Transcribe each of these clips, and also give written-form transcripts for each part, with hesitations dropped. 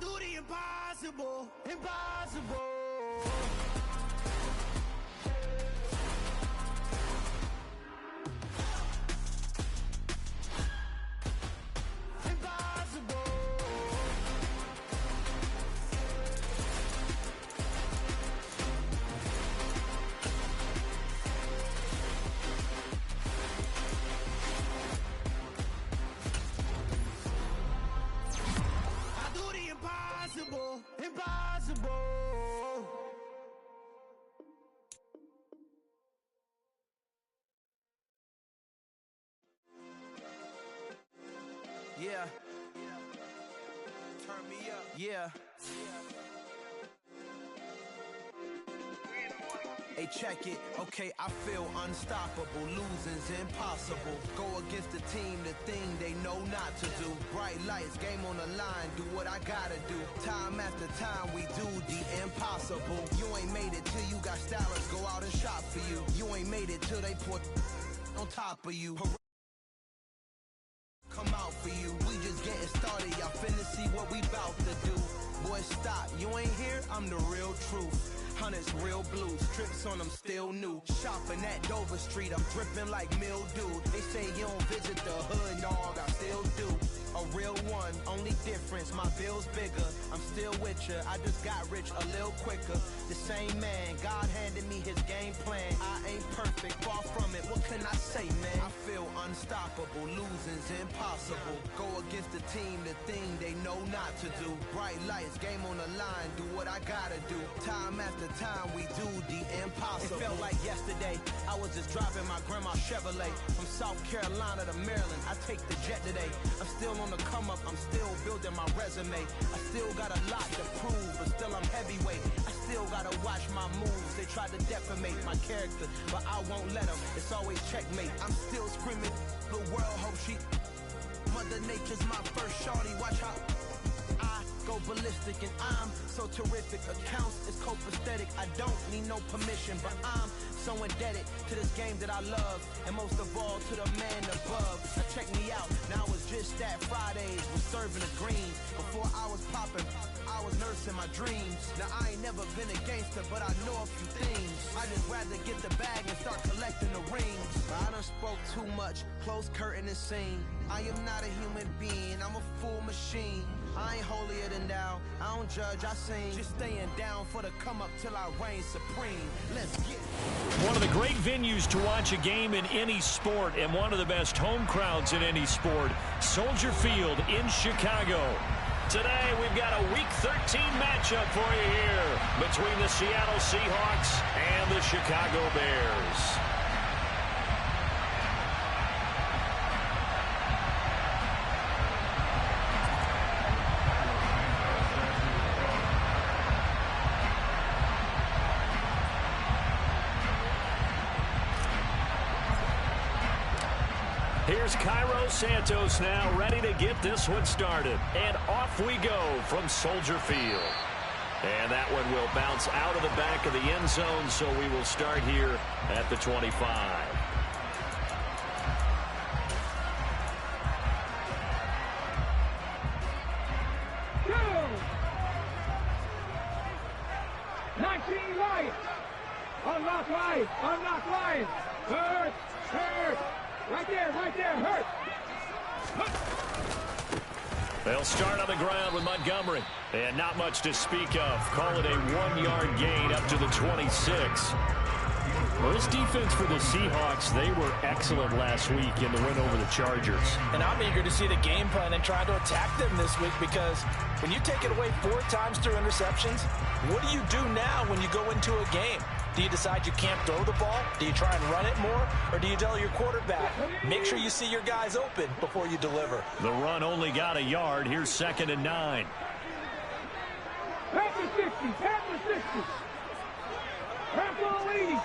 do the impossible, impossible. Impossible. Yeah. Turn me up. Yeah. Hey, check it. Okay, I feel unstoppable. Losing's impossible. Go against the team, the thing they know not to do. Bright lights, game on the line, do what I gotta do. Time after time, we do the impossible. You ain't made it till you got stylists go out and shop for you. You ain't made it till they put on top of you. Come out for you. We just getting started. Y'all finna see what we bout to do. Boy, stop. You ain't here? I'm the real truth. Hunters, real blues, strips on them still new. Shopping at Dover Street, I'm dripping like mildew. They say you don't visit the hood, dog, I still do. A real one, only difference, my bill's bigger. I'm still with ya, I just got rich a little quicker. The same man, God handed me his game plan. I ain't perfect, far from it, what can I say, man? I feel unstoppable, losing's impossible. Go against the team, the thing they know not to do. Bright lights, game on the line, do what I gotta do. Time after time, we do the impossible. It felt like yesterday, I was just driving my grandma's Chevrolet. From South Carolina to Maryland, I take the jet today. I'm still on the come up, I'm still building my resume. I still got a lot to prove, but still I'm heavyweight. I still gotta watch my moves. They tried to defamate my character, but I won't let them. It's always checkmate. I'm still screaming, the world hope she. Mother Nature's my first shorty, watch how I go ballistic, and I'm so terrific. Accounts is copacetic. I don't need no permission, but I'm so indebted to this game that I love, and most of all to the man above. Now check me out, now it's just that Fridays was serving the greens. Before I was popping, I was nursing my dreams. Now I ain't never been a gangster, but I know a few things. I just rather get the bag and start collecting the rings. I done spoke too much, close curtain and scene. I am not a human being, I'm a full machine. I ain't holier than thou, I don't judge, I sing. Just staying down for the come up till I reign supreme. Let's get it. One of the great venues to watch a game in any sport, and one of the best home crowds in any sport, Soldier Field in Chicago. Today we've got a Week 13 matchup for you here between the Seattle Seahawks and the Chicago Bears. Here's Cairo Santos now, ready to get this one started. And off we go from Soldier Field. And that one will bounce out of the back of the end zone, so we will start here at the 25. Unlock line! Unlock line! Hurt! Hurt! Right there, hurt! They'll start on the ground with Montgomery. And not much to speak of. Call it a 1-yard gain up to the 26. Well, this defense for the Seahawks, they were excellent last week in the win over the Chargers. And I'm eager to see the game plan and try to attack them this week, because when you take it away 4 times through interceptions, what do you do now when you go into a game? Do you decide you can't throw the ball? Do you try and run it more? Or do you tell your quarterback, make sure you see your guys open before you deliver? The run only got a yard. Here's 2nd and 9. Pass the 60, pass the 60. Pass the lead.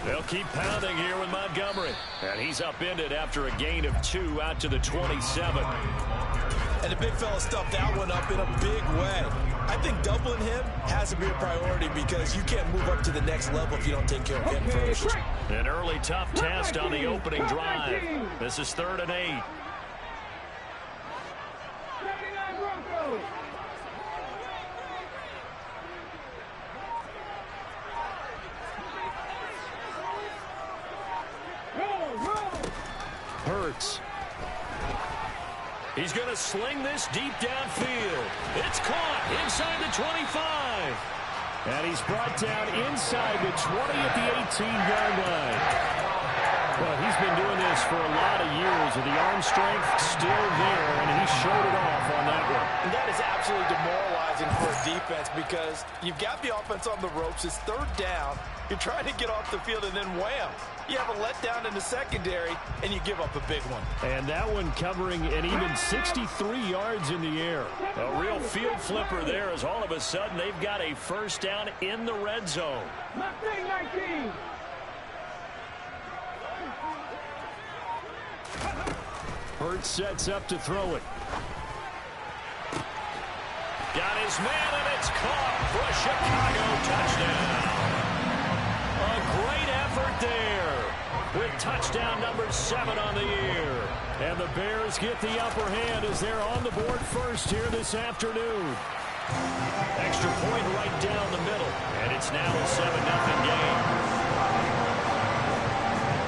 They'll keep pounding here with Montgomery. And he's upended after a gain of 2 out to the 27. And the big fella stuffed that one up in a big way. I think doubling him has to be a priority, because you can't move up to the next level if you don't take care of him first. An early tough test on the opening drive. This is 3rd and 8. Hurts. He's going to sling this deep downfield. It's caught inside the 25. And he's brought down inside the 20 at the 18-yard line. Well, he's been doing this for a lot of years, and the arm strength still there, and he showed it off on that one. And that is absolutely demoralizing for a defense because you've got the offense on the ropes. It's third down. You're trying to get off the field, and then wham, you have a letdown in the secondary, and you give up a big one. And that one covering an even 63 yards in the air. A real field flipper there as all of a sudden they've got a first down in the red zone. 19. Hurts sets up to throw it. Got his man, and it's caught for a Chicago touchdown. A great effort there with touchdown number 7 on the year. And the Bears get the upper hand as they're on the board first here this afternoon. Extra point right down the middle, and it's now a 7-0 game.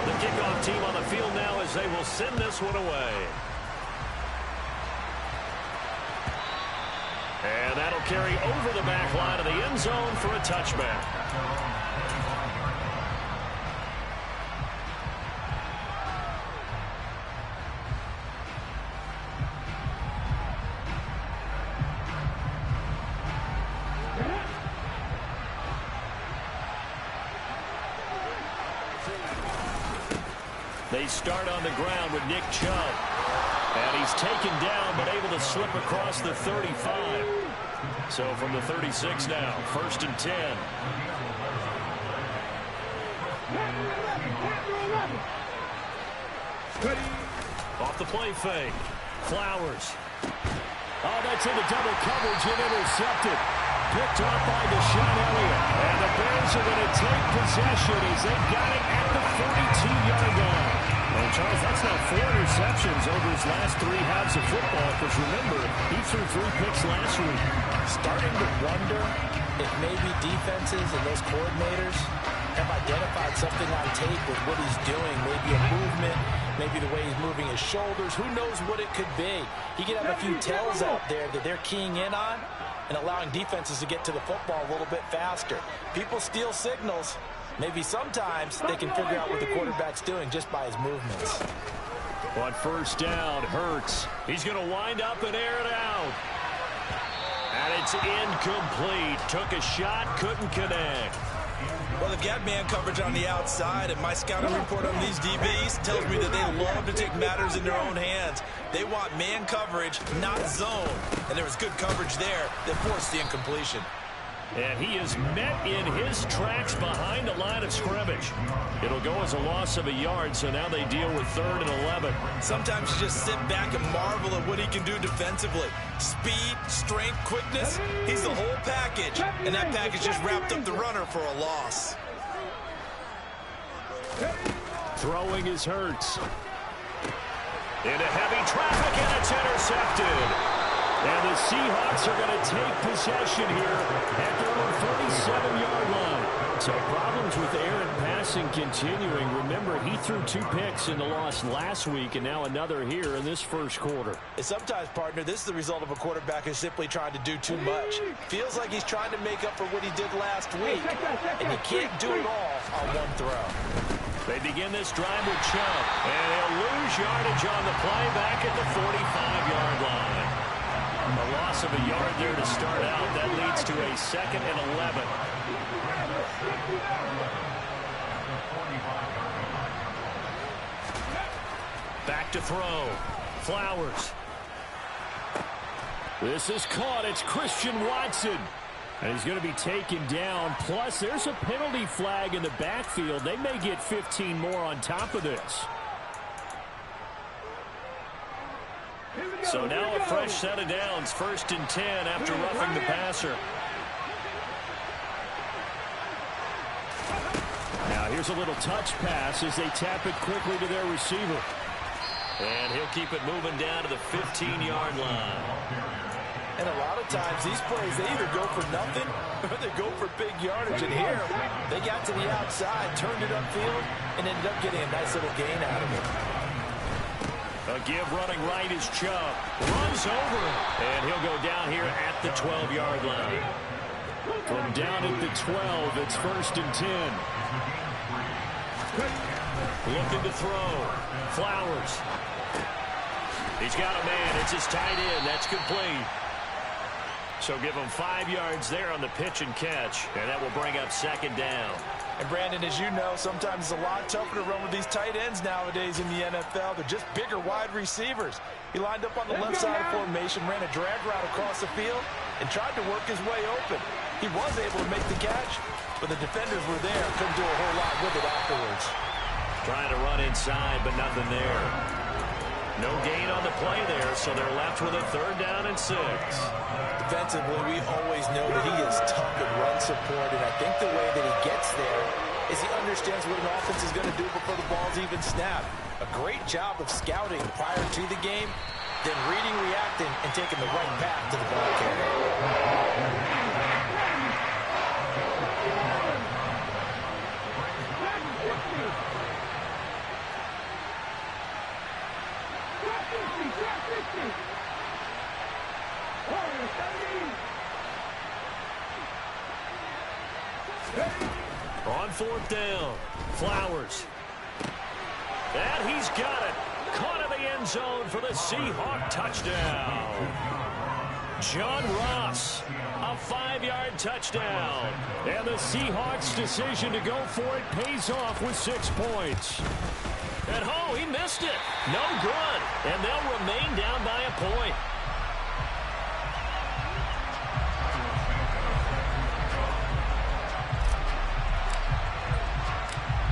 The kickoff team on the field now as they will send this one away. And that'll carry over the back line of the end zone for a touchback. They start on the ground with Nick Chubb. And he's taken down, but able to slip across the 35. So from the 36 now, 1st and 10. Off the play fake. Flowers. Oh, that's into double coverage and intercepted. Picked off by Deshaun Elliott. And the Bears are going to take possession as they've got it at the 42-yard line. And Charles, that's now 4 interceptions over his last 3 halves of football. Because remember, he threw 3 picks last week. Starting to wonder if maybe defenses and those coordinators have identified something on tape with what he's doing. Maybe a movement, maybe the way he's moving his shoulders. Who knows what it could be? He could have a few tells out there that they're keying in on and allowing defenses to get to the football a little bit faster. People steal signals. Maybe sometimes they can figure out what the quarterback's doing just by his movements. On first down, Hurts. He's going to wind up and air it out. And it's incomplete. Took a shot, couldn't connect. Well, they've got man coverage on the outside, and my scouting report on these DBs tells me that they love to take matters in their own hands. They want man coverage, not zone. And there was good coverage there that forced the incompletion. And he is met in his tracks behind the line of scrimmage. It'll go as a loss of a yard, so now they deal with 3rd and 11. Sometimes you just sit back and marvel at what he can do defensively. Speed, strength, quickness, he's the whole package. And that package just wrapped up the runner for a loss. Throwing is Hurts. Into heavy traffic, and it's intercepted. And the Seahawks are going to take possession here at their own 47-yard line. So problems with errant passing continuing. Remember, he threw 2 picks in the loss last week, and now another here in this first quarter. And sometimes, partner, this is the result of a quarterback who's simply trying to do too much. Feels like he's trying to make up for what he did last week, and you can't do it all on one throw. They begin this drive with Chubb, and he'll lose yardage on the play back at the 45-yard line. A loss of a yard there to start out. That leads to a 2nd and 11. Back to throw. Flowers. This is caught. It's Christian Watson. And he's going to be taken down. Plus, there's a penalty flag in the backfield. They may get 15 more on top of this. So now a fresh set of downs. 1st and 10 after roughing the passer. Now here's a little touch pass as they tap it quickly to their receiver. And he'll keep it moving down to the 15-yard line. And a lot of times these plays, they either go for nothing or they go for big yardage. And here, they got to the outside, turned it upfield, and ended up getting a nice little gain out of it. A give running right is Chubb. Runs over him. And he'll go down here at the 12-yard line. From down at the 12, it's 1st and 10. Looking to throw. Flowers. He's got a man. It's his tight end. That's complete. So give him 5 yards there on the pitch and catch. And that will bring up 2nd down. And Brandon, as you know, sometimes it's a lot tougher to run with these tight ends nowadays in the NFL. They're just bigger wide receivers. He lined up on the left side of formation, ran a drag route across the field, and tried to work his way open. He was able to make the catch, but the defenders were there. Couldn't do a whole lot with it afterwards. Trying to run inside, but nothing there. No gain on the play there, so they're left with a 3rd down and 6. Defensively, we always know that he is tough in run support, and I think the way that he gets there is he understands what an offense is going to do before the ball's even snapped. A great job of scouting prior to the game, then reading, reacting, and taking the right path to the ball carrier. On 4th down, Flowers. And he's got it. Caught in the end zone for the Seahawk touchdown. John Ross, a 5-yard touchdown. And the Seahawks' decision to go for it pays off with 6 points. And he missed it. No good. And they'll remain down by a point.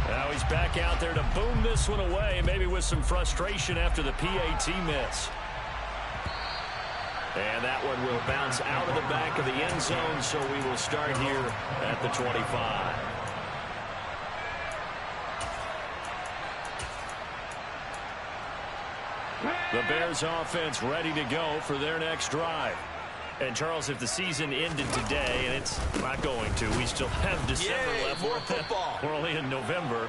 Now he's back out there to boom this one away, maybe with some frustration after the PAT miss. And that one will bounce out of the back of the end zone, so we will start here at the 25. The Bears offense ready to go for their next drive. And, Charles, if the season ended today, and it's not going to, we still have December left. More football. We're only in November.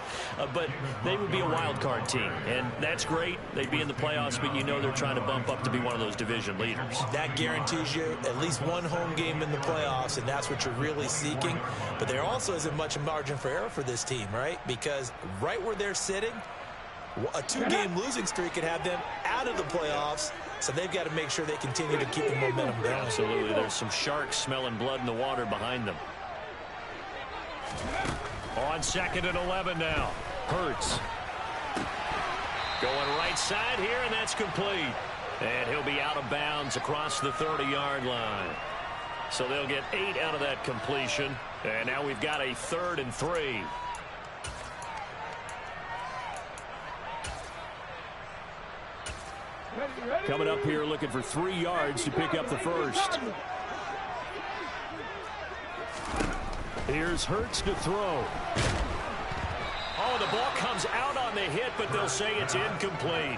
But they would be a wild card team. And that's great. They'd be in the playoffs, but you know they're trying to bump up to be one of those division leaders. That guarantees you at least one home game in the playoffs, and that's what you're really seeking. But there also isn't much margin for error for this team, right? Because right where they're sitting, a 2-game losing streak could have them out of the playoffs, so they've got to make sure they continue to keep the momentum going. Absolutely. There's some sharks smelling blood in the water behind them. On 2nd and 11 now. Hurts. Going right side here, and that's complete. And he'll be out of bounds across the 30-yard line. So they'll get 8 out of that completion. And now we've got a 3rd and 3. Coming up here looking for 3 yards to pick up the first. Here's Hurts to throw. Oh, the ball comes out on the hit, but they'll say it's incomplete.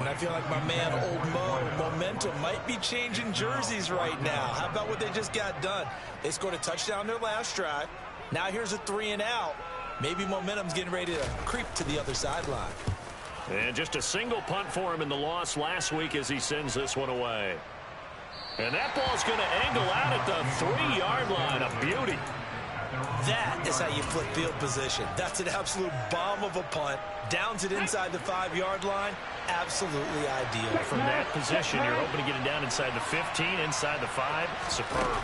And I feel like my man, Old Mo, momentum might be changing jerseys right now. How about what they just got done? They scored a touchdown their last drive. Now here's a 3 and out. Maybe momentum's getting ready to creep to the other sideline. And just a single punt for him in the loss last week as he sends this one away. And that ball's going to angle out at the 3-yard line. A beauty. That is how you flip field position. That's an absolute bomb of a punt. Downs it inside the 5-yard line. Absolutely ideal. From that position, you're hoping to get it down inside the 15, inside the 5. Superb.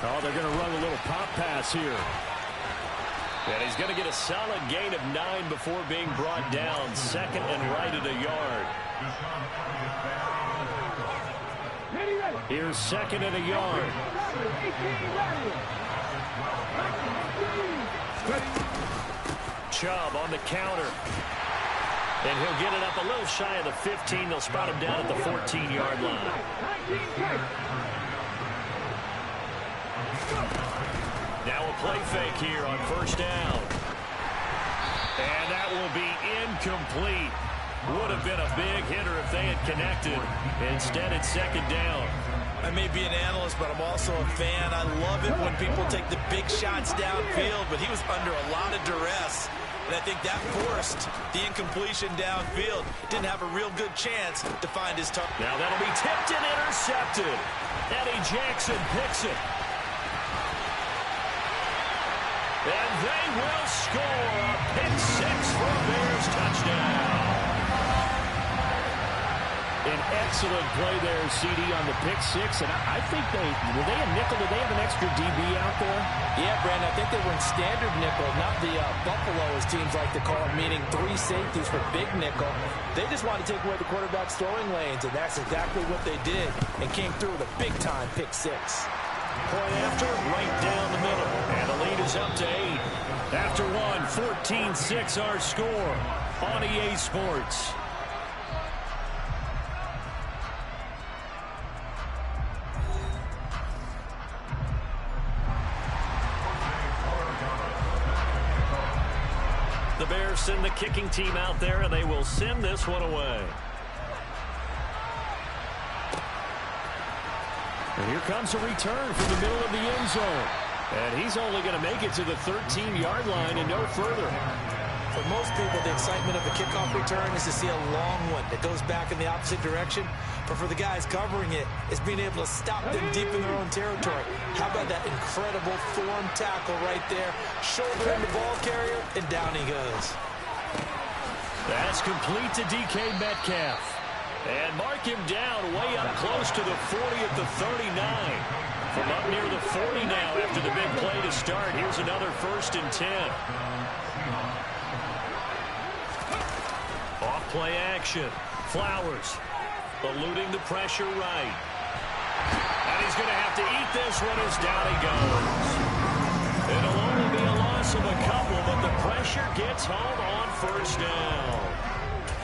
Oh, they're going to run a little pop pass here. And he's going to get a solid gain of 9 before being brought down. 2nd and right at a yard. Here's 2nd and a yard. Chubb on the counter. And he'll get it up a little shy of the 15. They'll spot him down at the 14-yard line. Now a play fake here on 1st down. And that will be incomplete. Would have been a big hitter if they had connected. Instead, it's second down. I may be an analyst, but I'm also a fan. I love it when people take the big shots downfield, but he was under a lot of duress. And I think that forced the incompletion downfield. Didn't have a real good chance to find his target. Now that'll be tipped and intercepted. Eddie Jackson picks it. And they will score a pick six for a Bears touchdown. An excellent play there, CD, on the pick six. And I think were they a nickel? Did they have an extra DB out there? Yeah, Brandon, I think they were in standard nickel, not the Buffalo, as teams like to call it, meaning 3 safeties for big nickel. They just wanted to take away the quarterback's throwing lanes, and that's exactly what they did, and came through with a big-time pick six. Point after, right down the middle. And the lead is up to 8. After one, 14-6 our score on EA Sports. The Bears send the kicking team out there, and they will send this one away. And here comes a return from the middle of the end zone. And he's only going to make it to the 13-yard line and no further. For most people, the excitement of a kickoff return is to see a long one that goes back in the opposite direction. But for the guys covering it, it's being able to stop them deep in their own territory. How about that incredible form tackle right there? Shoulder in the ball carrier, and down he goes. That's complete to DK Metcalf. And mark him down way up close to the 40 at the 39. From up near the 40 now after the big play to start. Here's another 1st and 10. Off play action. Flowers eluding the pressure right. And he's going to have to eat this one as down he goes. It'll only be a loss of a couple, but the pressure gets home on 1st down.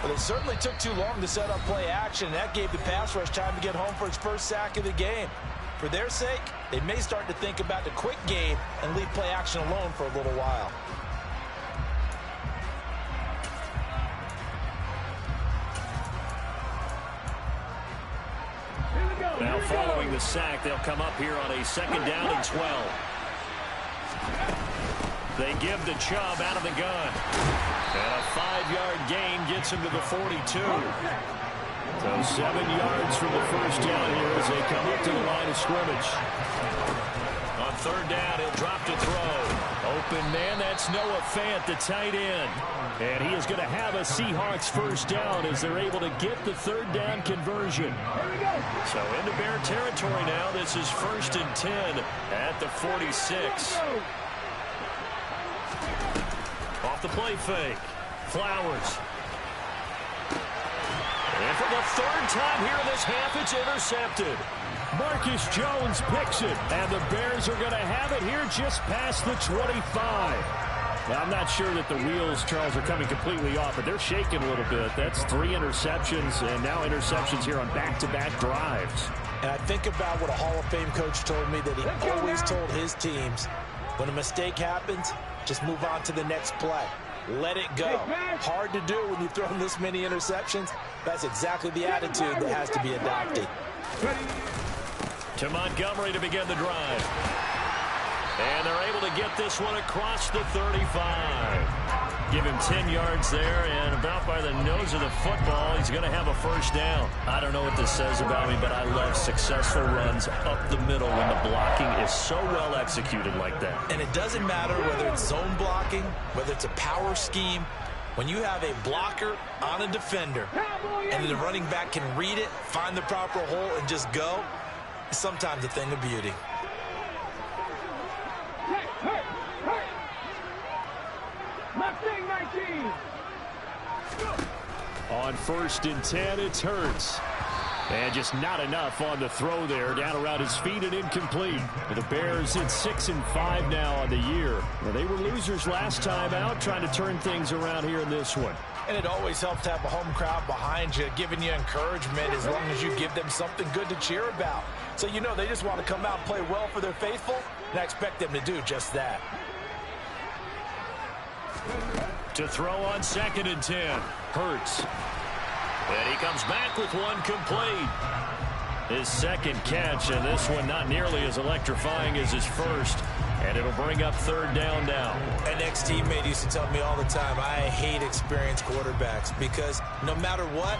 Well, it certainly took too long to set up play action. That gave the pass rush time to get home for its first sack of the game. For their sake, they may start to think about the quick game and leave play action alone for a little while. Now following the sack, they'll come up here on a 2nd down and 12. They give the Chubb out of the gun. And a 5-yard gain gets him to the 42. So 7 yards from the 1st down here as they come up to the line of scrimmage. On 3rd down, he'll drop to throw. Open man, that's Noah Fant, the tight end. And he is going to have a Seahawks 1st down as they're able to get the 3rd down conversion. So into Bear territory now. This is 1st and 10 at the 46. Off the play fake. Flowers. And for the 3rd time here in this half, it's intercepted. Marcus Jones picks it, and the Bears are going to have it here just past the 25. Now, I'm not sure that the wheels, Charles, are coming completely off, but they're shaking a little bit. That's 3 interceptions, and now interceptions here on back-to-back drives. And I think about what a Hall of Fame coach told me, that he always told his teams, when a mistake happens, just move on to the next play. Let it go. Hard to do when you've thrown this many interceptions. That's exactly the attitude that has to be adopted. To Montgomery to begin the drive. And they're able to get this one across the 35. Give him 10 yards there, and about by the nose of the football, he's going to have a 1st down. I don't know what this says about me, but I love successful runs up the middle when the blocking is so well executed like that. And it doesn't matter whether it's zone blocking, whether it's a power scheme. When you have a blocker on a defender, and the running back can read it, find the proper hole, and just go, it's sometimes a thing of beauty. On 1st and 10, it's Hurts. And just not enough on the throw there. Down around his feet and incomplete. The Bears at 6-5 now on the year. Well, they were losers last time out, trying to turn things around here in this one. And it always helps to have a home crowd behind you, giving you encouragement as long as you give them something good to cheer about. So you know they just want to come out and play well for their faithful, and I expect them to do just that. To throw on 2nd and 10. Hurts. And he comes back with one complete. His second catch, and this one not nearly as electrifying as his first. And it'll bring up third down now. An ex-teammate used to tell me all the time, I hate experienced quarterbacks because no matter what,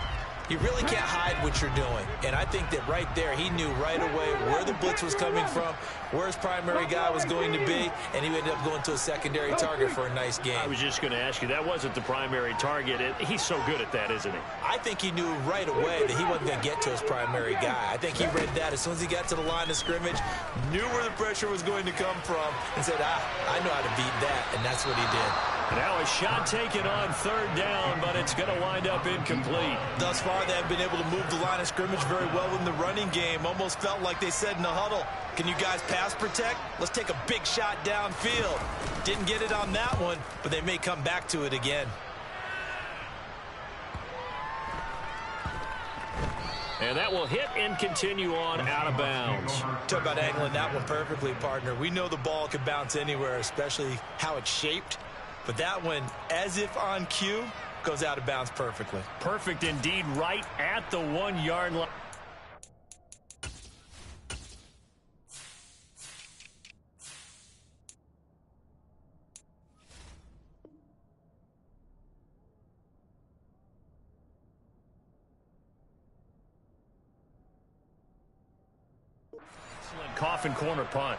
you really can't hide what you're doing. And I think that right there, he knew right away where the blitz was coming from, where his primary guy was going to be, and he ended up going to a secondary target for a nice game. I was just going to ask you, that wasn't the primary target. He's so good at that, isn't he? I think he knew right away that he wasn't going to get to his primary guy. I think he read that as soon as he got to the line of scrimmage, knew where the pressure was going to come from, and said, I know how to beat that, and that's what he did. Now a shot taken on third down, but it's going to wind up incomplete. Thus far, they have been able to move the line of scrimmage very well in the running game. Almost felt like they said in the huddle, can you guys pass protect? Let's take a big shot downfield. Didn't get it on that one, but they may come back to it again. And that will hit and continue on out of bounds. Talk about angling that one perfectly, partner. We know the ball could bounce anywhere, especially how it's shaped. But that one, as if on cue, goes out of bounds perfectly. Perfect indeed, right at the 1 yard line. Excellent coffin corner punt.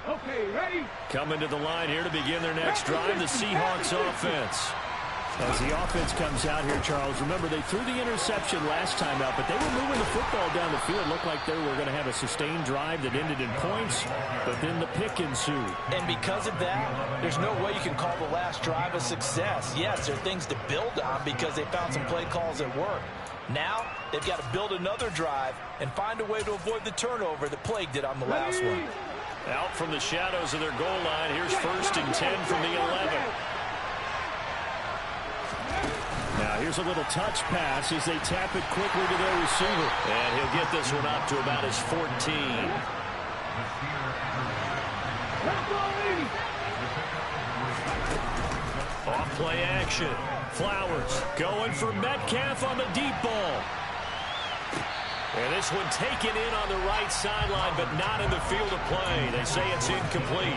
Okay, ready? Coming to the line here to begin their next drive, the Seahawks offense. As the offense comes out here, Charles, remember they threw the interception last time out, but they were moving the football down the field. Looked like they were going to have a sustained drive that ended in points, but then the pick ensued. And because of that, there's no way you can call the last drive a success. Yes, there are things to build on because they found some play calls that work. Now, they've got to build another drive and find a way to avoid the turnover that plagued it on the last one. Out from the shadows of their goal line, here's 1st and 10 from the 11. Now here's a little touch pass as they tap it quickly to their receiver. And he'll get this one up to about his 14. Off play action. Flowers going for Metcalf on the deep ball. And this one taken in on the right sideline, but not in the field of play. They say it's incomplete.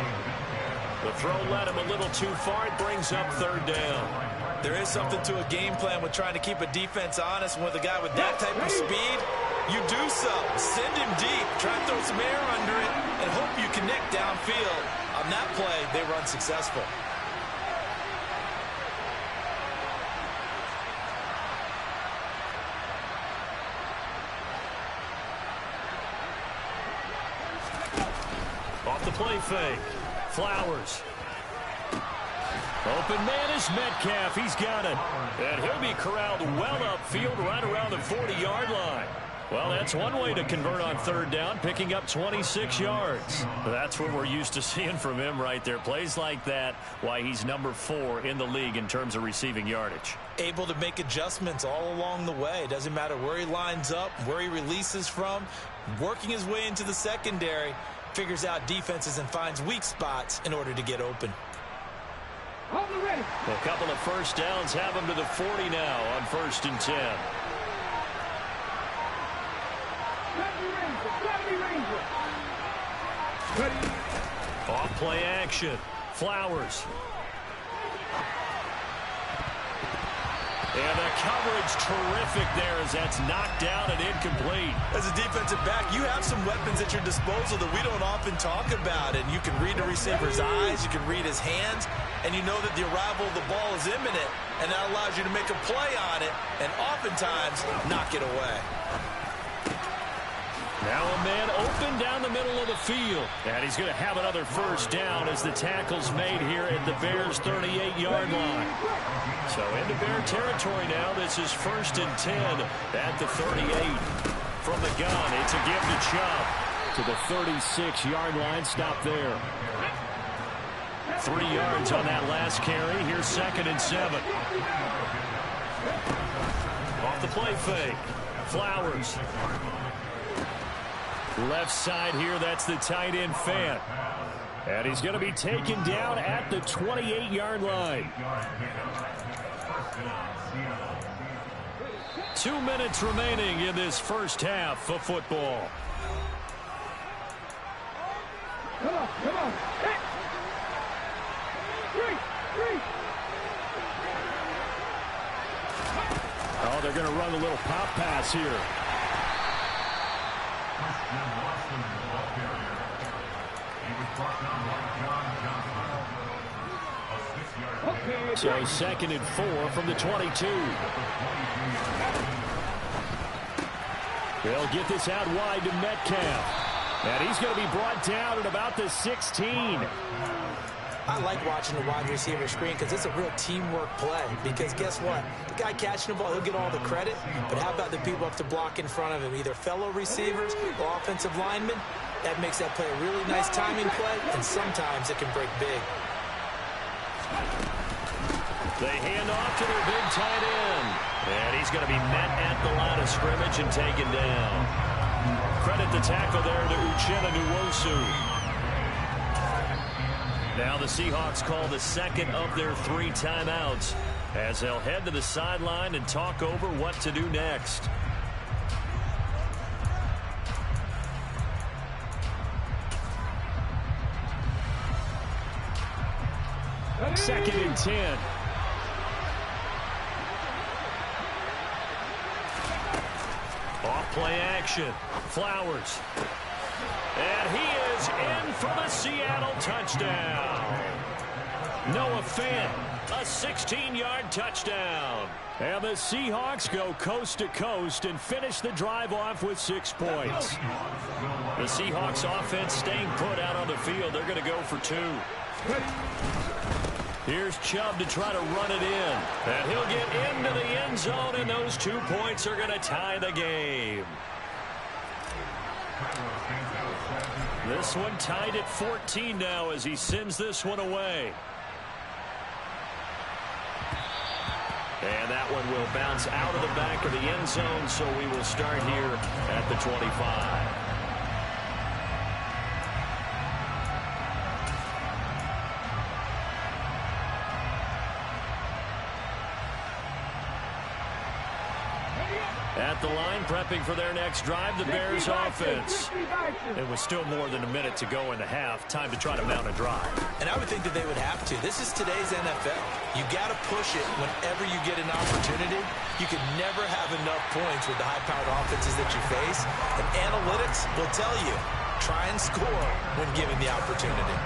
The throw led him a little too far. It brings up third down. There is something to a game plan with trying to keep a defense honest. With a guy with that type of speed, you do so. Send him deep. Try and throw some air under it and hope you connect downfield. On that play, they were unsuccessful. Off the play fake. Flowers. Open man is Metcalf. He's got it. And he'll be corralled well upfield right around the 40-yard line. Well, that's one way to convert on third down, picking up 26 yards. That's what we're used to seeing from him right there. Plays like that, why he's number 4 in the league in terms of receiving yardage. Able to make adjustments all along the way. Doesn't matter where he lines up, where he releases from, working his way into the secondary, figures out defenses and finds weak spots in order to get open. A couple of first downs have him to the 40 now on 1st and 10. Off play action. Flowers. And the coverage terrific there as that's knocked down and incomplete. As a defensive back, you have some weapons at your disposal that we don't often talk about. And you can read the receiver's eyes, you can read his hands, and you know that the arrival of the ball is imminent. And that allows you to make a play on it and oftentimes knock it away. Now a man open down the middle of the field. And he's going to have another first down as the tackle's made here at the Bears' 38-yard line. So into Bear territory now. This is 1st and 10 at the 38. From the gun, it's a give to Chubb. To the 36-yard line. Stop there. 3 yards on that last carry. Here's 2nd and 7. Off the play fake. Flowers. Left side here, that's the tight end Fant. And he's going to be taken down at the 28-yard line. 2 minutes remaining in this first half of football. Come on, come on. Hey. Three. Oh, they're going to run a little pop pass here. So 2nd and 4 from the 22. They'll get this out wide to Metcalf. And he's going to be brought down at about the 16. I like watching the wide receiver screen because it's a real teamwork play. Because guess what? The guy catching the ball, he'll get all the credit. But how about the people up to block in front of him? Either fellow receivers or offensive linemen. That makes that play a really nice timing play. And sometimes it can break big. They hand off to their big tight end. And he's going to be met at the line of scrimmage and taken down. Credit the tackle there to Uchenna Nwosu. Now the Seahawks call the second of their 3 timeouts as they'll head to the sideline and talk over what to do next. Second and 10. Off play action. Flowers. And he is in for the Seattle touchdown. Noah Fant, a 16-yard touchdown. And the Seahawks go coast to coast and finish the drive off with 6 points. The Seahawks offense staying put out on the field. They're going to go for 2. Here's Chubb to try to run it in. And he'll get into the end zone, and those 2 points are going to tie the game. This one tied at 14 now as he sends this one away. And that one will bounce out of the back of the end zone, so we will start here at the 25. At the line, prepping for their next drive, the Bears offense. It was still more than a minute to go in the half. Time to try to mount a drive. And I would think that they would have to. This is today's NFL. You got to push it whenever you get an opportunity. You can never have enough points with the high-powered offenses that you face. And analytics will tell you, try and score when given the opportunity.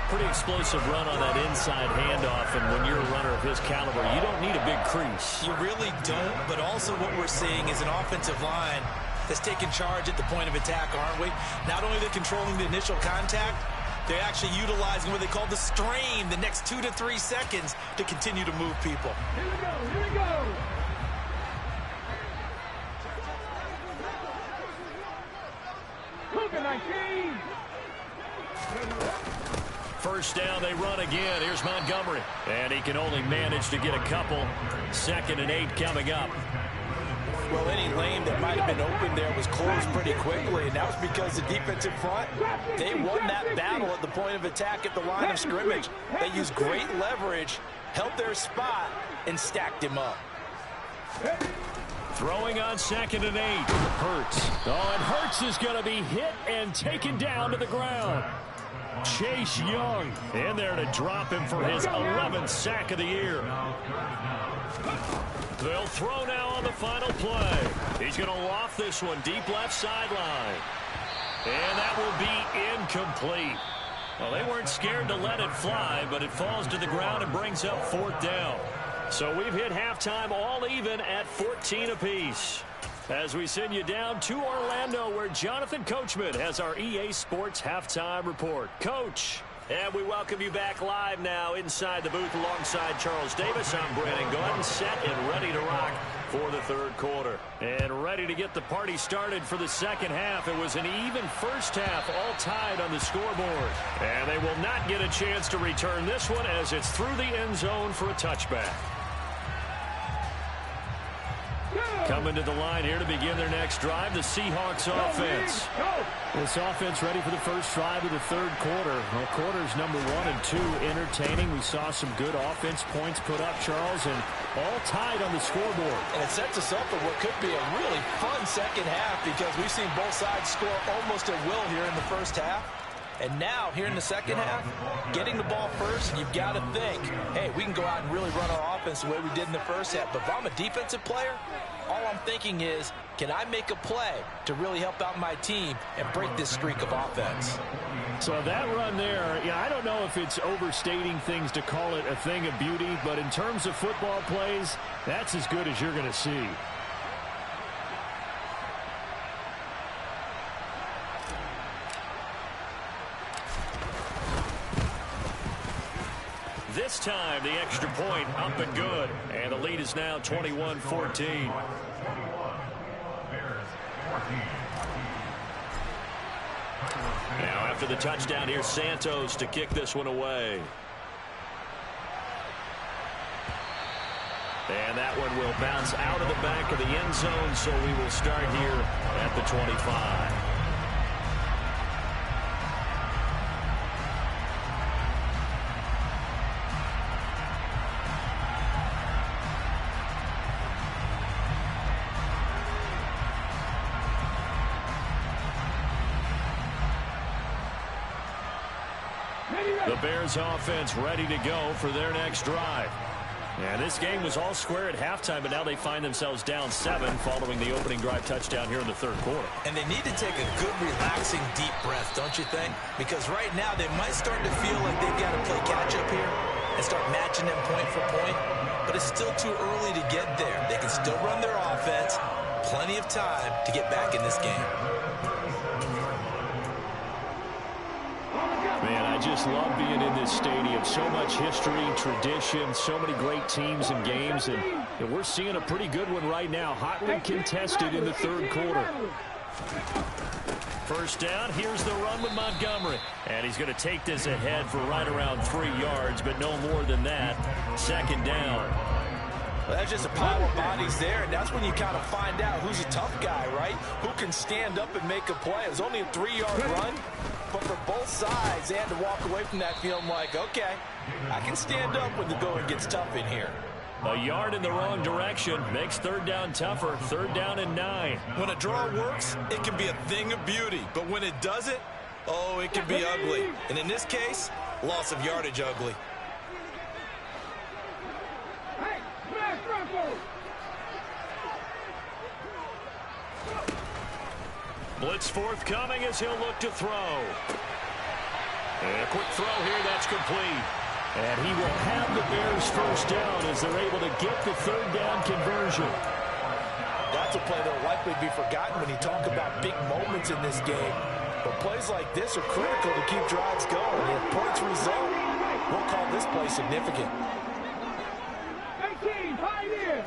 Pretty explosive run on that inside handoff, and when you're a runner of his caliber, you don't need a big crease. You really don't, but also what we're seeing is an offensive line that's taking charge at the point of attack, aren't we? Not only are they controlling the initial contact, they're actually utilizing what they call the strain, the next 2 to 3 seconds to continue to move people. Here we go, here we go. Cougar 19. First down, they run again. Here's Montgomery. And he can only manage to get a couple. 2nd and 8 coming up. Well, any lane that might have been open there was closed pretty quickly, and that was because the defensive front, they won that battle at the point of attack at the line of scrimmage. They used great leverage, held their spot, and stacked him up. Throwing on 2nd and 8. Hurts. Oh, and Hurts is going to be hit and taken down to the ground. Chase Young in there to drop him for his 11th sack of the year. They'll throw now on the final play. He's going to loft this one deep left sideline. And that will be incomplete. Well, they weren't scared to let it fly, but it falls to the ground and brings up 4th down. So we've hit halftime all even at 14 apiece. As we send you down to Orlando, where Jonathan Coachman has our EA Sports Halftime Report. Coach. And we welcome you back live now inside the booth alongside Charles Davis. I'm Brandon Gordon, set and ready to rock for the 3rd quarter. And ready to get the party started for the 2nd half. It was an even first half, all tied on the scoreboard. And they will not get a chance to return this one as it's through the end zone for a touchback. Coming to the line here to begin their next drive, the Seahawks offense. This offense ready for the first drive of the third quarter. Well, quarters number 1 and 2 entertaining. We saw some good offense points put up, Charles, and all tied on the scoreboard. And it sets us up for what could be a really fun second half because we've seen both sides score almost at will here in the first half. And now, here in the second half, getting the ball first, you've got to think, hey, we can go out and really run our offense the way we did in the first half. But if I'm a defensive player, all I'm thinking is, can I make a play to really help out my team and break this streak of offense? So that run there, yeah, I don't know if it's overstating things to call it a thing of beauty, but in terms of football plays, that's as good as you're going to see. This time, the extra point up and good. And the lead is now 21-14. Now, after the touchdown, here's Santos to kick this one away. And that one will bounce out of the back of the end zone, so we will start here at the 25. The Bears offense ready to go for their next drive. And this game was all square at halftime, but now they find themselves down 7 following the opening drive touchdown here in the third quarter. And they need to take a good, relaxing, deep breath, don't you think? Because right now they might start to feel like they've got to play catch-up here and start matching them point for point. But it's still too early to get there. They can still run their offense. Plenty of time to get back in this game. Man, I just love being in this stadium. So much history, tradition, so many great teams and games, and we're seeing a pretty good one right now. Hotly contested in the third quarter. First down, here's the run with Montgomery. And he's going to take this ahead for right around 3 yards, but no more than that. Second down. Well, that's just a pile of bodies there, and that's when you kind of find out who's a tough guy, right? Who can stand up and make a play. It was only a 3-yard run, but for both sides, they had to walk away from that feeling like, okay, I can stand up when the going gets tough in here. A yard in the wrong direction makes third down tougher. Third down and 9. When a draw works, it can be a thing of beauty, but when it doesn't, oh, it can be ugly. And in this case, loss of yardage ugly. Blitz forthcoming as he'll look to throw. And a quick throw here, that's complete. And he will have the Bears first down as they're able to get the third down conversion. That's a play that will likely be forgotten when you talk about big moments in this game. But plays like this are critical to keep drives going. And if points result, we'll call this play significant. 18, 5 in.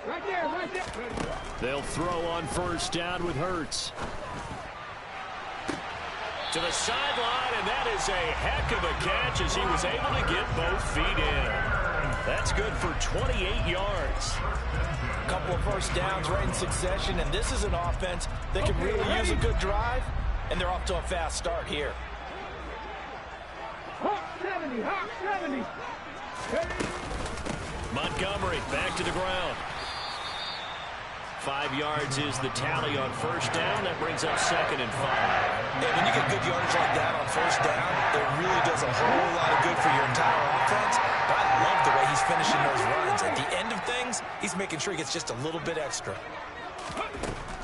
Right there, right there. They'll throw on first down with Hurts. To the sideline, and that is a heck of a catch as he was able to get both feet in. That's good for 28 yards. A couple of first downs right in succession, and this is an offense that can really use a good drive, and they're off to a fast start here. Hawk 70, Hawk 70. Montgomery back to the ground. 5 yards is the tally on first down. That brings up second and 5. And when you get good yardage like that on first down, it really does a whole lot of good for your entire offense. But I love the way he's finishing those runs. At the end of things, he's making sure he gets just a little bit extra.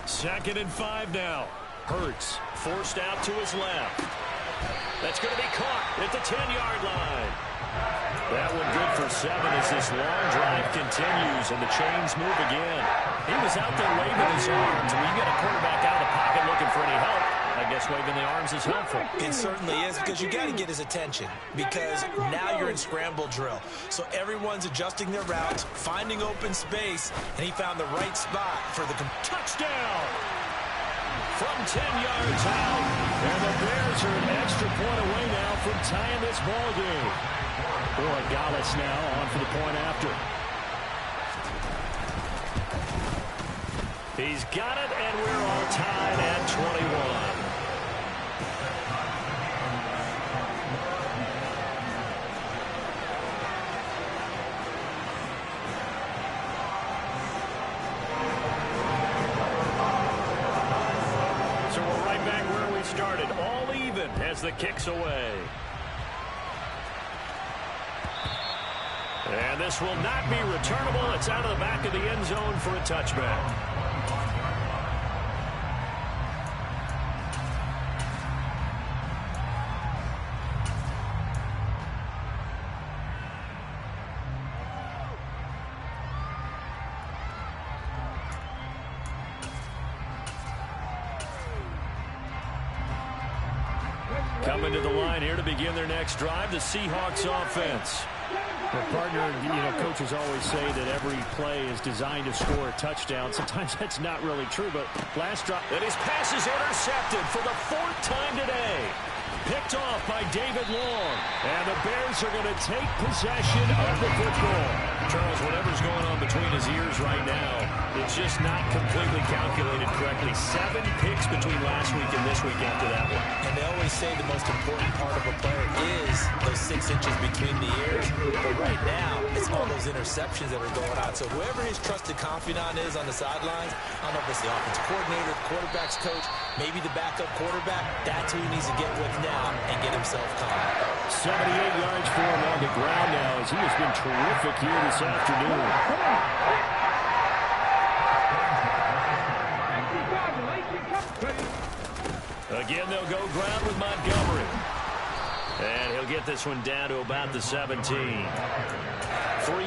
Second and 5 now. Hurts forced out to his left. That's going to be caught at the 10-yard line. That one good for 7 as this long drive continues and the chains move again. He was out there waving his arms. When you get a quarterback out of the pocket looking for any help, I guess waving the arms is helpful. It certainly is, because you got to get his attention, because now you're in scramble drill. So everyone's adjusting their routes, finding open space, and he found the right spot for the touchdown from 10 yards out. And the Bears Bears are an extra point away now from tying this ball game. Boy, Gallus now on for the point after. He's got it, and we're all tied at 21. So we're right back where we started, all even as the kick's away. And this will not be returnable. It's out of the back of the end zone for a touchback. Coming to the line here to begin their next drive, the Seahawks offense. Well, partner, coaches always say that every play is designed to score a touchdown. Sometimes that's not really true, but last drive. And his pass is intercepted for the 4th time today. Picked off by David Long. And the Bears are going to take possession of the football. Charles, whatever's going on between his ears right now, it's just not completely calculated correctly. 7 picks between last week and this week after that one. And they always say the most important part of a player is those 6 inches between the ears. But right now, it's all those interceptions that are going on. So whoever his trusted confidant is on the sidelines, I don't know if it's the offensive coordinator, the quarterback's coach, maybe the backup quarterback, that's who he needs to get with now and get himself calm. 78 yards for him on the ground now as he has been terrific here this afternoon. Again, they'll go ground with Montgomery. And he'll get this one down to about the 17. 3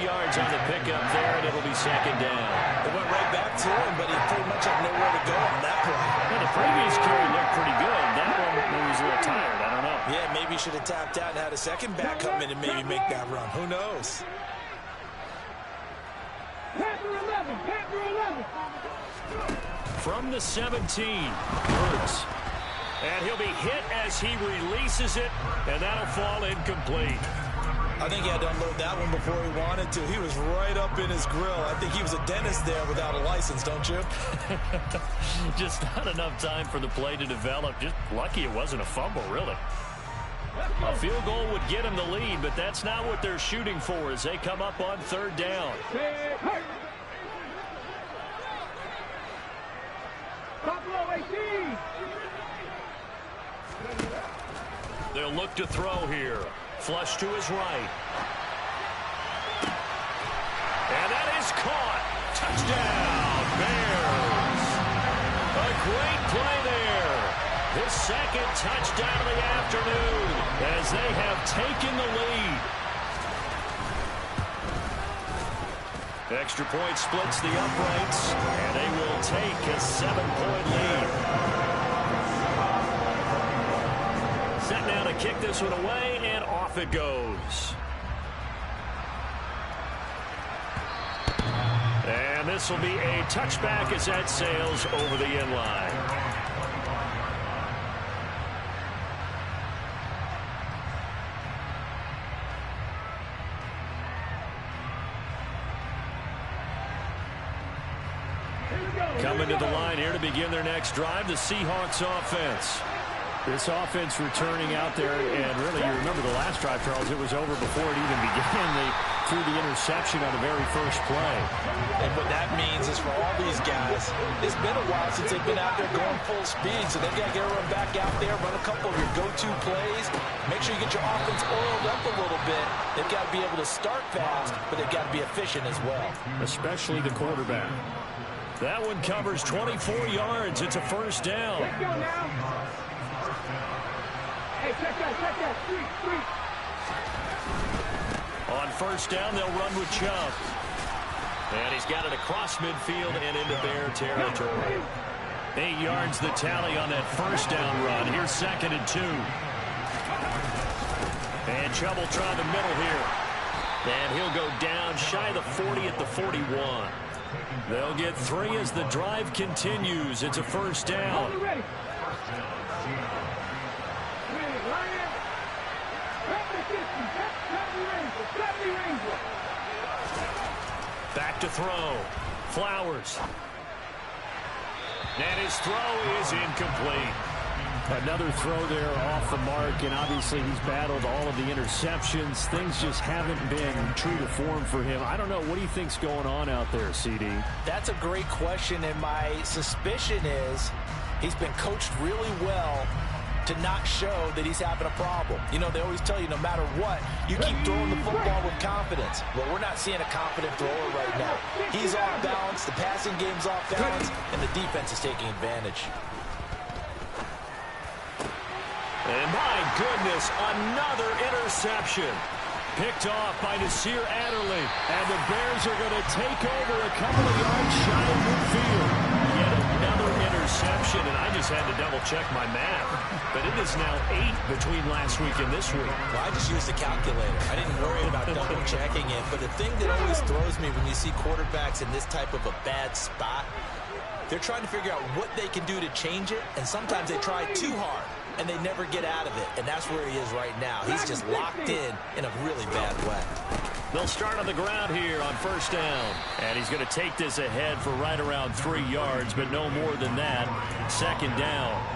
yards on the pickup there, and it'll be 2nd down. It went right back to him, but he pretty much had nowhere to go on that play. Well, the previous carry looked pretty good. That one, maybe he's a little tired. I don't know. Yeah, maybe he should have tapped out and had a second back come in and maybe make that run. Who knows? Panther 11, Panther 11. From the 17, Hurts. And he'll be hit as he releases it, and that'll fall incomplete. I think he had to unload that one before he wanted to. He was right up in his grill. I think he was a dentist there without a license, don't you? Just not enough time for the play to develop. Just lucky it wasn't a fumble, really. A field goal would get him the lead, but that's not what they're shooting for as they come up on 3rd down. Buffalo 18. They'll look to throw here. Flush to his right. And that is caught. Touchdown, Bears. A great play there. His 2nd touchdown of the afternoon as they have taken the lead. Extra point splits the uprights, and they will take a 7-point lead. Set now to kick this one away, and off it goes. And this will be a touchback as that sails over the end line. Coming to the line here to begin their next drive, the Seahawks offense. This offense returning out there, and really, you remember the last drive, Charles, it was over before it even began. They threw the interception on the very first play. And what that means is for all these guys, it's been a while since they've been out there going full speed, so they've got to get everyone back out there, run a couple of your go-to plays, make sure you get your offense oiled up a little bit. They've got to be able to start fast, but they've got to be efficient as well. Especially the quarterback. That one covers 24 yards. It's a 1st down. Let's go now. Hey, check that. Street. On 1st down, they'll run with Chubb. And he's got it across midfield and into Bear territory. 8 yards the tally on that 1st down run. Here's 2nd and 2. And Chubb will try the middle here. And he'll go down shy of the 40 at the 41. They'll get 3 as the drive continues. It's a 1st down. to throw. Flowers. And his throw is incomplete. Another throw there off the mark, and obviously he's battled all of the interceptions. Things just haven't been true to form for him. I don't know. What do you think's going on out there, CD? That's a great question, and my suspicion is he's been coached really well to not show that he's having a problem. You know, they always tell you no matter what, you keep throwing the football with confidence. Well, we're not seeing a confident thrower right now. He's off balance, the passing game's off balance, and the defense is taking advantage. And my goodness, another interception. Picked off by Nasir Adderley. And the Bears are going to take over a couple of yards shy of midfield. Yet another interception, and I just had to double-check my math. But it is now 8 between last week and this week. Well, I just used the calculator. I didn't worry about double-checking it. But the thing that always throws me when you see quarterbacks in this type of a bad spot, they're trying to figure out what they can do to change it, and sometimes they try too hard, and they never get out of it, and that's where he is right now. He's just locked in a really bad way. They'll start on the ground here on first down, and he's going to take this ahead for right around 3 yards, but no more than that. Second down.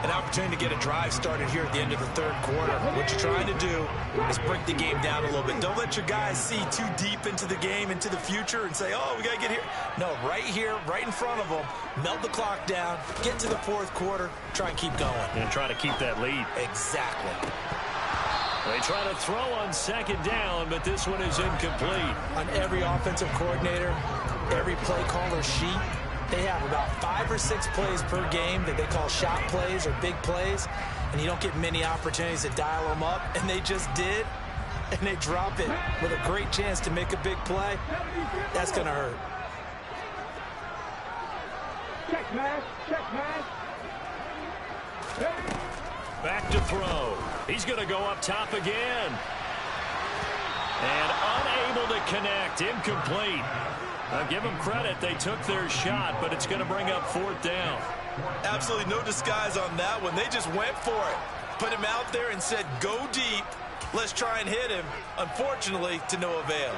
An opportunity to get a drive started here at the end of the third quarter. What you're trying to do is break the game down a little bit. Don't let your guys see too deep into the game, into the future, and say, oh, we got to get here. No, right here, right in front of them, melt the clock down, get to the fourth quarter, try and keep going. And try to keep that lead. Exactly. They try to throw on second down, but this one is incomplete. On every offensive coordinator, every play caller sheet, they have about 5 or 6 plays per game that they call shot plays or big plays, and you don't get many opportunities to dial them up, and they just did, and they drop it with a great chance to make a big play. That's going to hurt. Check, man. Check, man. Back to throw. He's going to go up top again. And unable to connect. Incomplete. I'll give them credit. They took their shot, but it's going to bring up fourth down. Absolutely no disguise on that one. They just went for it. Put him out there and said, go deep. Let's try and hit him. Unfortunately, to no avail.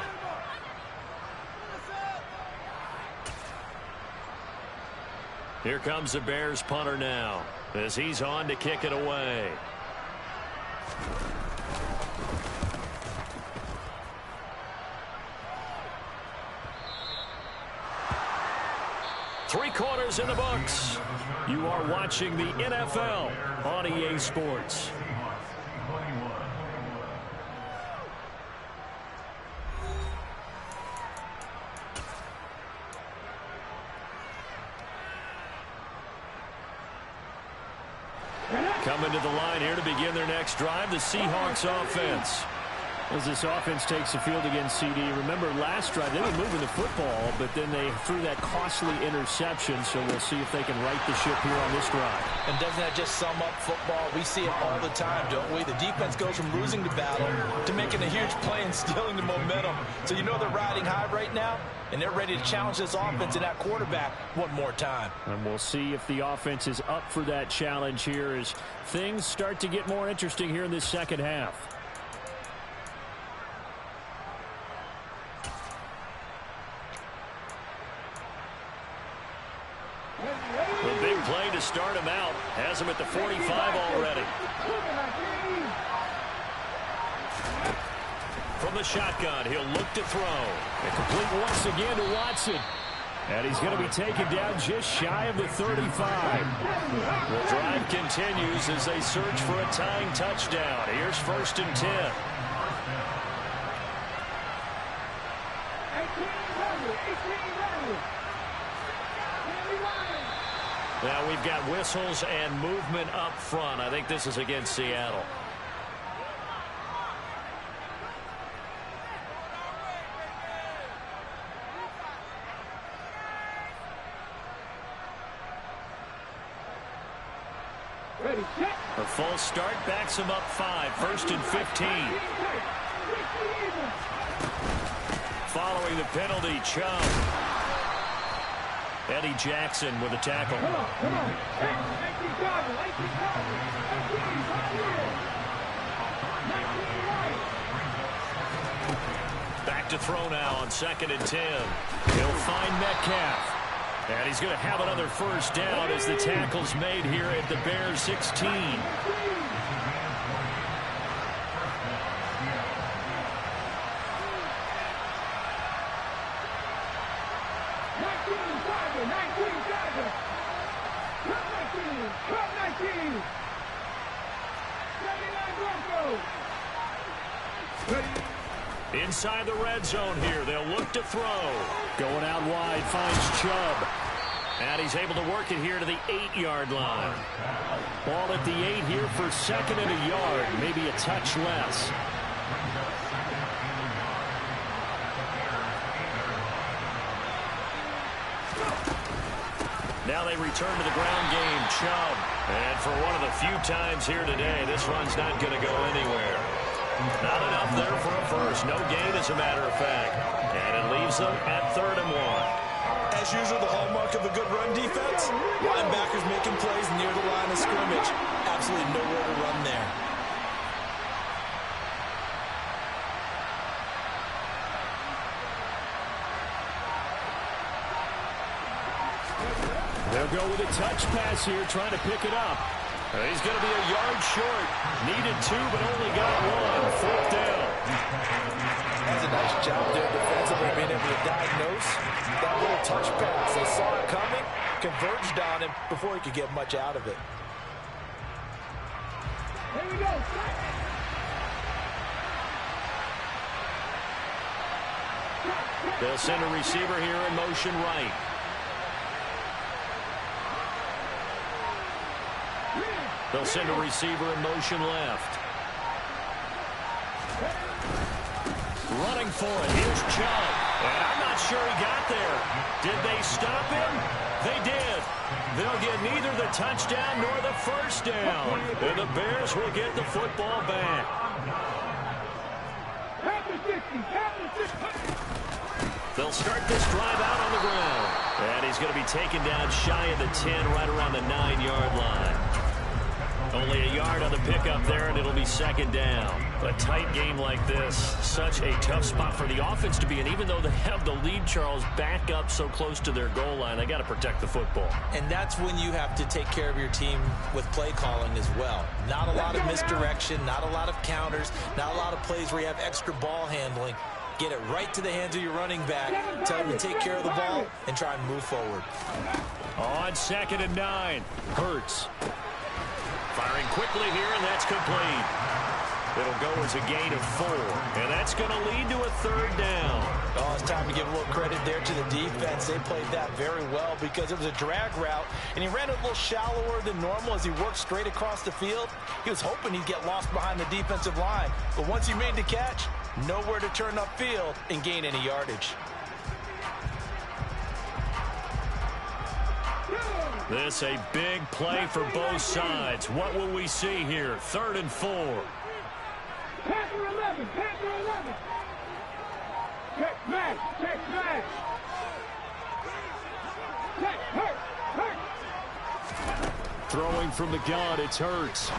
Here comes the Bears punter now, as he's on to kick it away. Three quarters in the books. You are watching the NFL on EA Sports. Coming to the line here to begin their next drive, the Seahawks offense. As this offense takes the field against CD, remember last drive they were moving the football, but then they threw that costly interception, so we'll see if they can right the ship here on this drive. And doesn't that just sum up football? We see it all the time, don't we? The defense goes from losing the battle to making a huge play and stealing the momentum. So you know they're riding high right now, and they're ready to challenge this offense and that quarterback one more time. And we'll see if the offense is up for that challenge here as things start to get more interesting here in this second half. The big play to start him out. Has him at the 45 already. From the shotgun, he'll look to throw. And complete once again to Watson. And he's going to be taken down just shy of the 35. The drive continues as they search for a tying touchdown. Here's 1st and 10. Now we've got whistles and movement up front. I think this is against Seattle. A false start backs him up 5. 1st and 15. Following the penalty, Chubb. Eddie Jackson with a tackle. Come on. Back to to throw now on 2nd and 10. He'll find Metcalf. And he's going to have another first down as the tackle's made here at the Bears 16. Inside the red zone here. They'll look to throw. Going out wide, finds Chubb. And he's able to work it here to the 8-yard line. Ball at the 8 here for 2nd and a yard. Maybe a touch less. Now they return to the ground game. Chubb. And for one of the few times here today, this run's not going to go anywhere. Not enough there for a first. No gain, as a matter of fact. And it leaves them at 3rd and 1. As usual, the hallmark of a good run defense, linebackers making plays near the line of scrimmage. Absolutely nowhere to run there. They'll go with a touch pass here, trying to pick it up. He's going to be a yard short. Needed 2, but only got 1. 4th down. That's a nice job there defensively, being able to diagnose that little touch pass. They saw it coming, converged on him before he could get much out of it. Here we go. They'll send a receiver here in motion right. They'll send a receiver in motion left. Running for it. Here's Chubb. And I'm not sure he got there. Did they stop him? They did. They'll get neither the touchdown nor the first down. And the Bears will get the football back. They'll start this drive out on the ground. And he's going to be taken down shy of the 10, right around the 9-yard line. Only a yard on the pickup there, and it'll be 2nd down. A tight game like this, such a tough spot for the offense to be in. Even though they have the lead, Charles, back up so close to their goal line, they got to protect the football. And that's when you have to take care of your team with play calling as well. Not a lot of misdirection, not a lot of counters, not a lot of plays where you have extra ball handling. Get it right to the hands of your running back, tell him to take care of the ball, and try and move forward. On 2nd and 9, Hurts. Firing quickly here, and that's complete. It'll go as a gain of 4, and that's going to lead to a 3rd down. Oh, it's time to give a little credit there to the defense. They played that very well because it was a drag route, and he ran it a little shallower than normal as he worked straight across the field. He was hoping he'd get lost behind the defensive line, but once he made the catch, nowhere to turn upfield and gain any yardage. This a big play for both sides. What will we see here? 3rd and 4. Panther 11, Panther 11. Check smash, check smash. Check, hurt, hurt. Throwing from the gun, it's Hurts.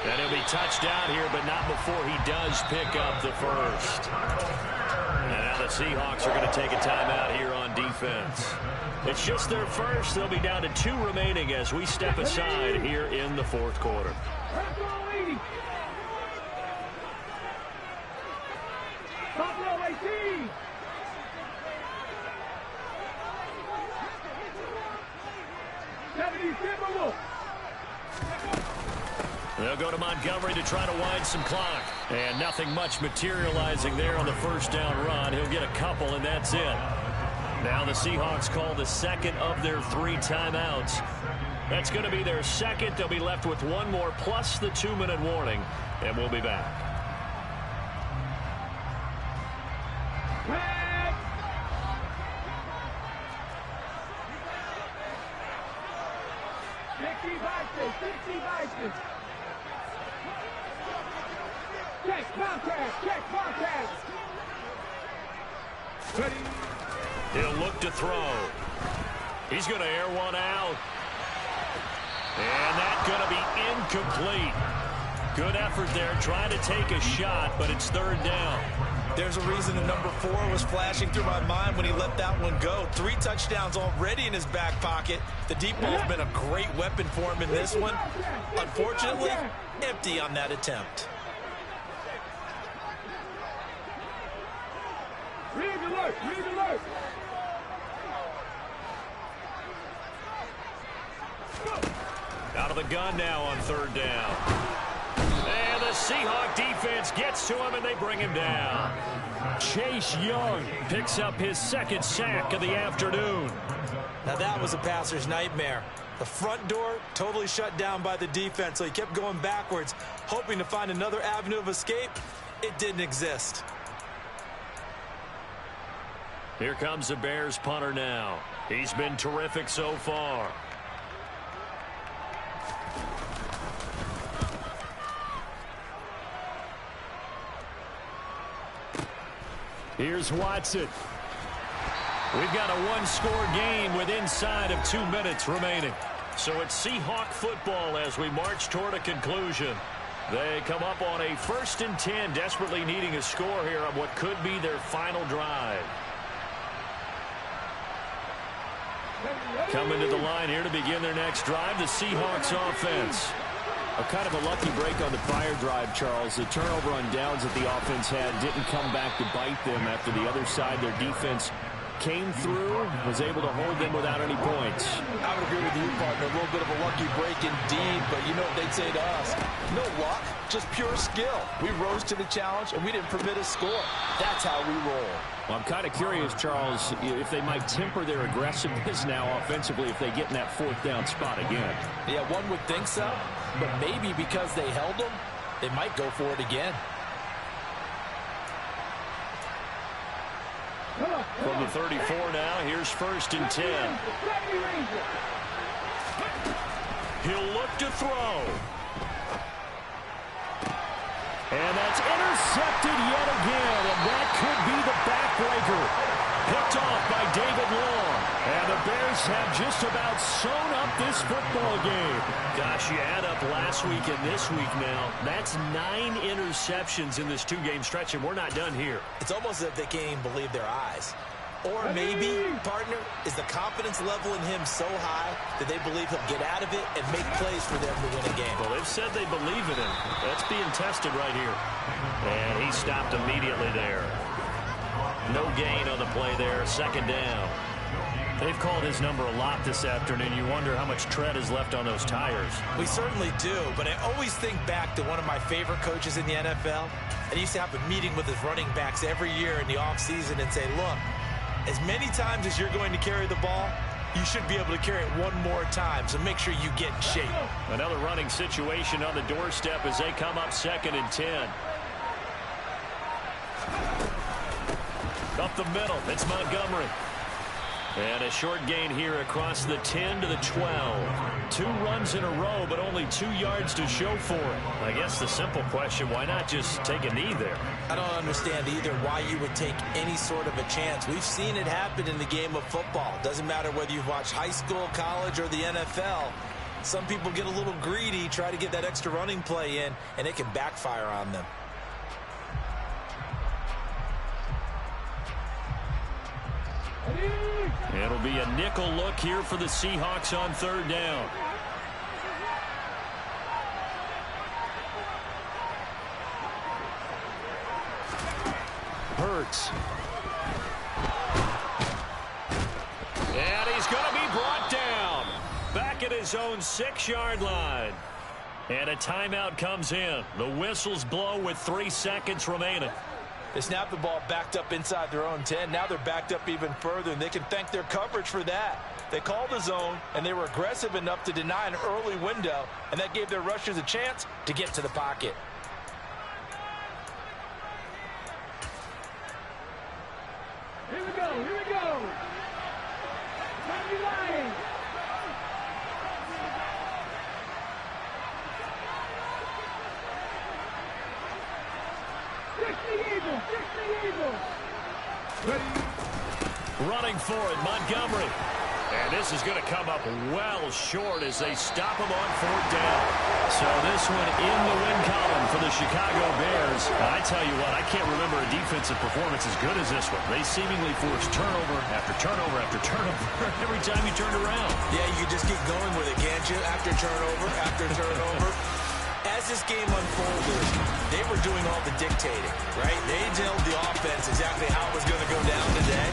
And he'll be touched down here, but not before he does pick up the first. And now the Seahawks are going to take a timeout here on defense. It's just their first. They'll be down to 2 remaining as we step aside here in the 4th quarter. Buffalo 18. They'll go to Montgomery to try to wind some clock. And nothing much materializing there on the first down run. He'll get a couple, and that's it. Now the Seahawks call the 2nd of their 3 timeouts. That's going to be their 2nd. They'll be left with 1 more plus the 2-minute warning, and we'll be back. Check contact, check contact. He'll look to throw. He's going to air one out. And that's going to be incomplete. Good effort there, trying to take a shot, but it's 3rd down. There's a reason the number 4 was flashing through my mind when he let that one go. 3 touchdowns already in his back pocket. The deep ball's been a great weapon for him in this one. Unfortunately, empty on that attempt. Read alert! Read alert! Out of the gun now on 3rd down. And the Seahawk defense gets to him, and they bring him down. Chase Young picks up his 2nd sack of the afternoon. Now that was a passer's nightmare. The front door totally shut down by the defense, so he kept going backwards, hoping to find another avenue of escape. It didn't exist. Here comes the Bears punter now. He's been terrific so far. Here's Watson. We've got a one-score game with inside of 2 minutes remaining. So it's Seahawk football as we march toward a conclusion. They come up on a 1st and 10, desperately needing a score here on what could be their final drive. Coming to the line here to begin their next drive, the Seahawks offense. A kind of a lucky break on the prior drive, Charles. The turnover on downs that the offense had didn't come back to bite them after the other side. Their defense came through, was able to hold them without any points. I would agree with you, partner. A little bit of a lucky break indeed, but you know what they'd say to us. No luck, just pure skill. We rose to the challenge, and we didn't permit a score. That's how we roll. Well, I'm kind of curious, Charles, if they might temper their aggressiveness now offensively if they get in that 4th down spot again. Yeah, one would think so, but maybe because they held them, they might go for it again. From the 34 now, here's 1st and 10. He'll look to throw. And that's intercepted yet again, and that could be the backbreaker. Picked off by David Long. And the Bears have just about sewn up this football game. Gosh, you add up last week and this week now. That's 9 interceptions in this 2-game stretch, and we're not done here. It's almost as if they can't even believe their eyes. Or maybe, partner, is the confidence level in him so high that they believe he'll get out of it and make plays for them to win a game. Well, they've said they believe in him. That's being tested right here. And he stopped immediately there. No gain on the play there. 2nd down. They've called his number a lot this afternoon. You wonder how much tread is left on those tires. We certainly do, but I always think back to one of my favorite coaches in the NFL. And he used to have a meeting with his running backs every year in the offseason and say, look, as many times as you're going to carry the ball, you should be able to carry it one more time, so make sure you get in shape. Another running situation on the doorstep as they come up 2nd and 10. Up the middle, it's Montgomery. And a short gain here across the 10 to the 12. 2 runs in a row, but only 2 yards to show for it. I guess the simple question, why not just take a knee there? I don't understand either why you would take any sort of a chance. We've seen it happen in the game of football. Doesn't matter whether you've watched high school, college, or the NFL. Some people get a little greedy, try to get that extra running play in, and it can backfire on them. It'll be a nickel look here for the Seahawks on 3rd down. Hurts. And he's going to be brought down. Back at his own 6-yard line. And a timeout comes in. The whistles blow with 3 seconds remaining. They snapped the ball backed up inside their own 10. Now they're backed up even further, and they can thank their coverage for that. They called the zone, and they were aggressive enough to deny an early window, and that gave their rushers a chance to get to the pocket. Here we go, here we go. Mighty Lions. Running for it, Montgomery. And this is going to come up well short as they stop him on 4th down. So this one in the win column for the Chicago Bears. I tell you what, I can't remember a defensive performance as good as this one. They seemingly forced turnover after turnover after turnover every time you turned around. Yeah, you can just keep going with it, can't you? After turnover. As this game unfolded, they were doing all the dictating, right? They told the offense exactly how it was going to go down today.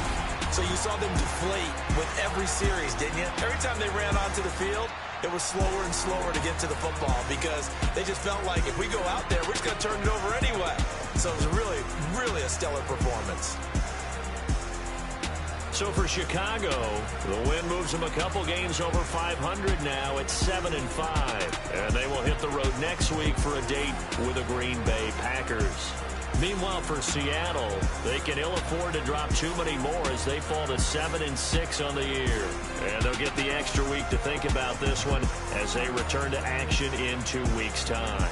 So you saw them deflate with every series, didn't you? Every time they ran onto the field, it was slower and slower to get to the football because they just felt like if we go out there, we're just going to turn it over anyway. So it was really, really a stellar performance. So for Chicago, the win moves them a couple games over 500 now at 7-5. And they will hit the road next week for a date with the Green Bay Packers. Meanwhile, for Seattle, they can ill afford to drop too many more as they fall to 7-6 on the year. And they'll get the extra week to think about this one as they return to action in 2 weeks' time.